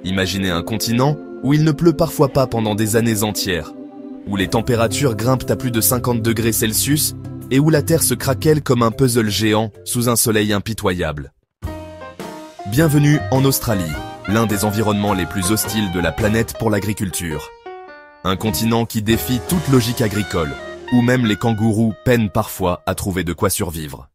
Imaginez un continent où il ne pleut parfois pas pendant des années entières, où les températures grimpent à plus de 50 degrés Celsius et où la Terre se craquelle comme un puzzle géant sous un soleil impitoyable. Bienvenue en Australie, l'un des environnements les plus hostiles de la planète pour l'agriculture. Un continent qui défie toute logique agricole, où même les kangourous peinent parfois à trouver de quoi survivre.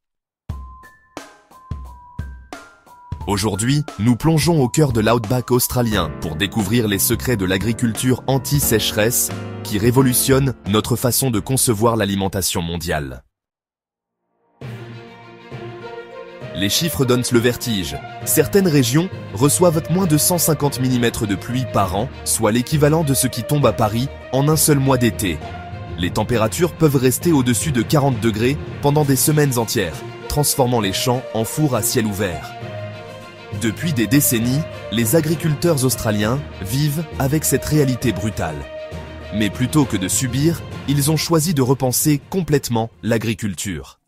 Aujourd'hui, nous plongeons au cœur de l'outback australien pour découvrir les secrets de l'agriculture anti-sécheresse qui révolutionne notre façon de concevoir l'alimentation mondiale. Les chiffres donnent le vertige. Certaines régions reçoivent moins de 150 mm de pluie par an, soit l'équivalent de ce qui tombe à Paris en un seul mois d'été. Les températures peuvent rester au-dessus de 40 degrés pendant des semaines entières, transformant les champs en fours à ciel ouvert. Depuis des décennies, les agriculteurs australiens vivent avec cette réalité brutale. Mais plutôt que de subir, ils ont choisi de repenser complètement l'agriculture.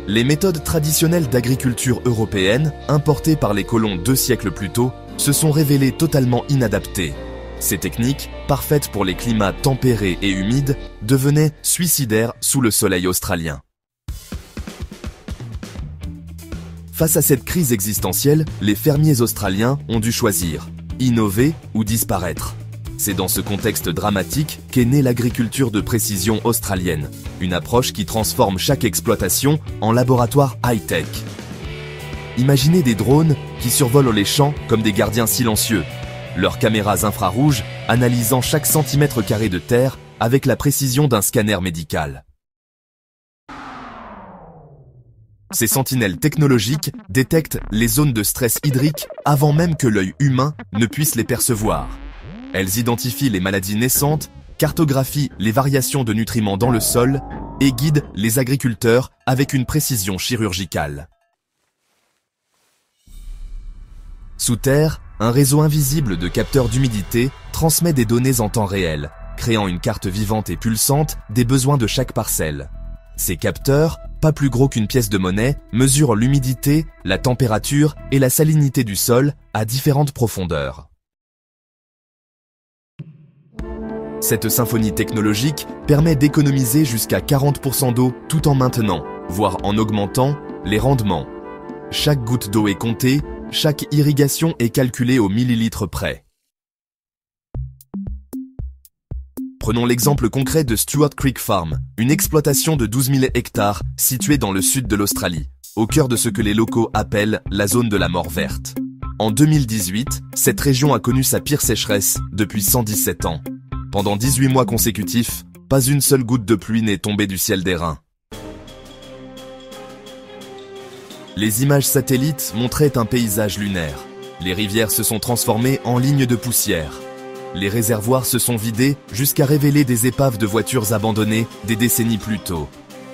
Les méthodes traditionnelles d'agriculture européenne, importées par les colons 2 siècles plus tôt, se sont révélées totalement inadaptées. Ces techniques, parfaites pour les climats tempérés et humides, devenaient suicidaires sous le soleil australien. Face à cette crise existentielle, les fermiers australiens ont dû choisir, innover ou disparaître. C'est dans ce contexte dramatique qu'est née l'agriculture de précision australienne, une approche qui transforme chaque exploitation en laboratoire high-tech. Imaginez des drones qui survolent les champs comme des gardiens silencieux, leurs caméras infrarouges analysant chaque centimètre carré de terre avec la précision d'un scanner médical. Ces sentinelles technologiques détectent les zones de stress hydrique avant même que l'œil humain ne puisse les percevoir. Elles identifient les maladies naissantes, cartographient les variations de nutriments dans le sol et guident les agriculteurs avec une précision chirurgicale. Sous terre, un réseau invisible de capteurs d'humidité transmet des données en temps réel, créant une carte vivante et pulsante des besoins de chaque parcelle. Ces capteurs, pas plus gros qu'une pièce de monnaie, mesurent l'humidité, la température et la salinité du sol à différentes profondeurs. Cette symphonie technologique permet d'économiser jusqu'à 40% d'eau tout en maintenant, voire en augmentant, les rendements. Chaque goutte d'eau est comptée, chaque irrigation est calculée au millilitre près. Prenons l'exemple concret de Stuart Creek Farm, une exploitation de 12 000 hectares située dans le sud de l'Australie, au cœur de ce que les locaux appellent la zone de la mort verte. En 2018, cette région a connu sa pire sécheresse depuis 117 ans. Pendant 18 mois consécutifs, pas une seule goutte de pluie n'est tombée du ciel des reins. Les images satellites montraient un paysage lunaire. Les rivières se sont transformées en lignes de poussière. Les réservoirs se sont vidés jusqu'à révéler des épaves de voitures abandonnées des décennies plus tôt.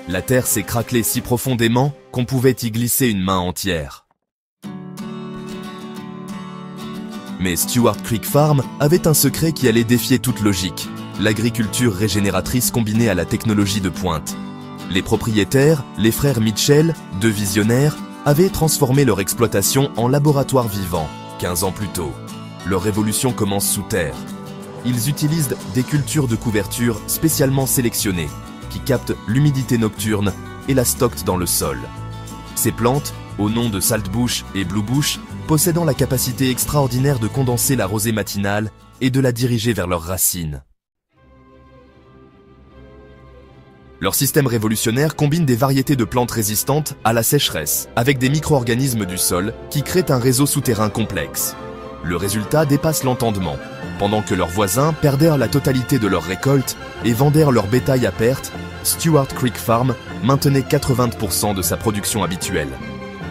La terre s'est craquelée si profondément qu'on pouvait y glisser une main entière. Mais Stuart Creek Farm avait un secret qui allait défier toute logique, l'agriculture régénératrice combinée à la technologie de pointe. Les propriétaires, les frères Mitchell, 2 visionnaires, avaient transformé leur exploitation en laboratoire vivant, 15 ans plus tôt. Leur révolution commence sous terre. Ils utilisent des cultures de couverture spécialement sélectionnées, qui captent l'humidité nocturne et la stockent dans le sol. Ces plantes, au nom de Saltbush et Bluebush, possédant la capacité extraordinaire de condenser la rosée matinale et de la diriger vers leurs racines. Leur système révolutionnaire combine des variétés de plantes résistantes à la sécheresse, avec des micro-organismes du sol qui créent un réseau souterrain complexe. Le résultat dépasse l'entendement. Pendant que leurs voisins perdèrent la totalité de leurs récoltes et vendèrent leur bétail à perte, Stuart Creek Farm maintenait 80% de sa production habituelle.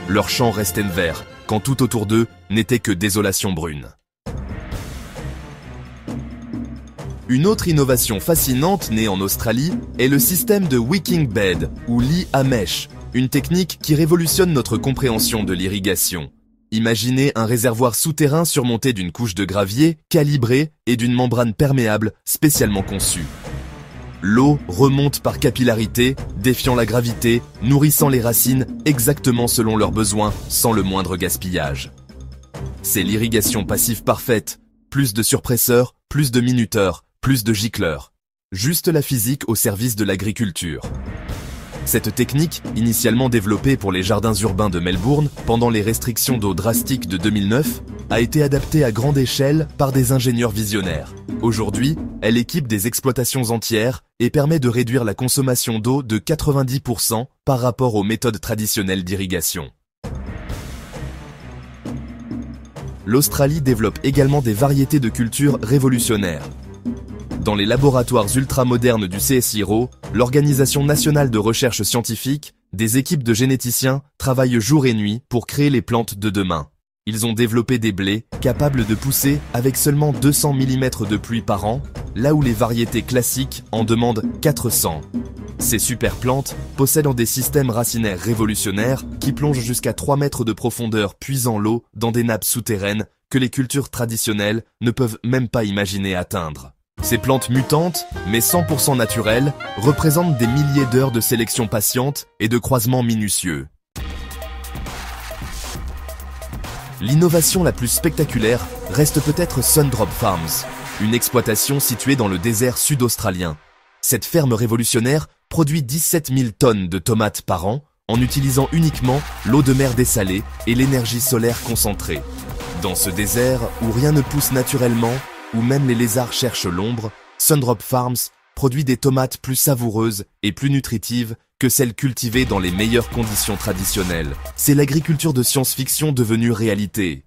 Leurs champs restaient verts, quand tout autour d'eux n'était que désolation brune. Une autre innovation fascinante née en Australie est le système de wicking bed, ou lit à mèche, une technique qui révolutionne notre compréhension de l'irrigation. Imaginez un réservoir souterrain surmonté d'une couche de gravier calibrée et d'une membrane perméable spécialement conçue. L'eau remonte par capillarité, défiant la gravité, nourrissant les racines exactement selon leurs besoins, sans le moindre gaspillage. c'est l'irrigation passive parfaite. Plus de surpresseurs, plus de minuteurs, plus de gicleurs. Juste la physique au service de l'agriculture. Cette technique, initialement développée pour les jardins urbains de Melbourne pendant les restrictions d'eau drastiques de 2009, a été adaptée à grande échelle par des ingénieurs visionnaires. Aujourd'hui, elle équipe des exploitations entières et permet de réduire la consommation d'eau de 90% par rapport aux méthodes traditionnelles d'irrigation. L'Australie développe également des variétés de cultures révolutionnaires. Dans les laboratoires ultramodernes du CSIRO, l'Organisation nationale de recherche scientifique, des équipes de généticiens travaillent jour et nuit pour créer les plantes de demain. Ils ont développé des blés capables de pousser avec seulement 200 mm de pluie par an, là où les variétés classiques en demandent 400. Ces super plantes possèdent des systèmes racinaires révolutionnaires qui plongent jusqu'à 3 mètres de profondeur puisant l'eau dans des nappes souterraines que les cultures traditionnelles ne peuvent même pas imaginer atteindre. Ces plantes mutantes, mais 100% naturelles, représentent des milliers d'heures de sélection patiente et de croisements minutieux. L'innovation la plus spectaculaire reste peut-être Sundrop Farms, une exploitation située dans le désert sud-australien. Cette ferme révolutionnaire produit 17 000 tonnes de tomates par an en utilisant uniquement l'eau de mer dessalée et l'énergie solaire concentrée. Dans ce désert où rien ne pousse naturellement, où même les lézards cherchent l'ombre, Sundrop Farms produit des tomates plus savoureuses et plus nutritives que celles cultivées dans les meilleures conditions traditionnelles. C'est l'agriculture de science-fiction devenue réalité.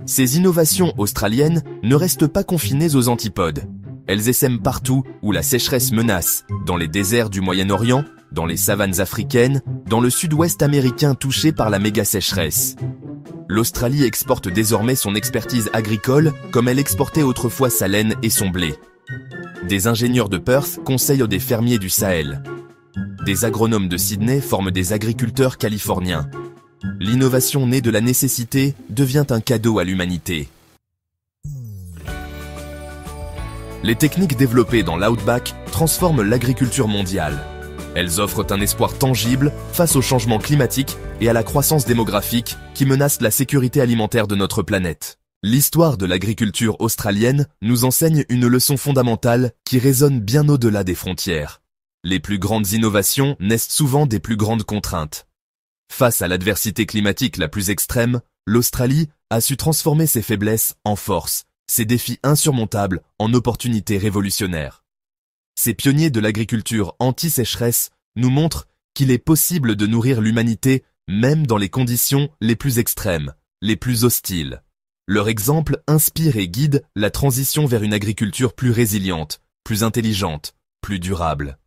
Ces innovations australiennes ne restent pas confinées aux antipodes. Elles essaiment partout où la sécheresse menace, dans les déserts du Moyen-Orient, dans les savanes africaines, dans le sud-ouest américain touché par la méga-sécheresse. L'Australie exporte désormais son expertise agricole comme elle exportait autrefois sa laine et son blé. Des ingénieurs de Perth conseillent des fermiers du Sahel. Des agronomes de Sydney forment des agriculteurs californiens. L'innovation née de la nécessité devient un cadeau à l'humanité. Les techniques développées dans l'Outback transforment l'agriculture mondiale. Elles offrent un espoir tangible face au changement climatique et à la croissance démographique qui menace la sécurité alimentaire de notre planète. L'histoire de l'agriculture australienne nous enseigne une leçon fondamentale qui résonne bien au-delà des frontières. Les plus grandes innovations naissent souvent des plus grandes contraintes. Face à l'adversité climatique la plus extrême, l'Australie a su transformer ses faiblesses en force, ses défis insurmontables en opportunités révolutionnaires. Ces pionniers de l'agriculture anti-sécheresse nous montrent qu'il est possible de nourrir l'humanité même dans les conditions les plus extrêmes, les plus hostiles. Leur exemple inspire et guide la transition vers une agriculture plus résiliente, plus intelligente, plus durable.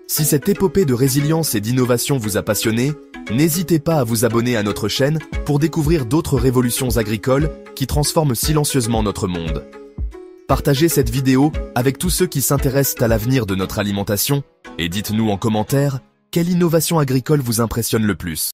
Si cette épopée de résilience et d'innovation vous a passionné, n'hésitez pas à vous abonner à notre chaîne pour découvrir d'autres révolutions agricoles qui transforment silencieusement notre monde. Partagez cette vidéo avec tous ceux qui s'intéressent à l'avenir de notre alimentation et dites-nous en commentaire quelle innovation agricole vous impressionne le plus.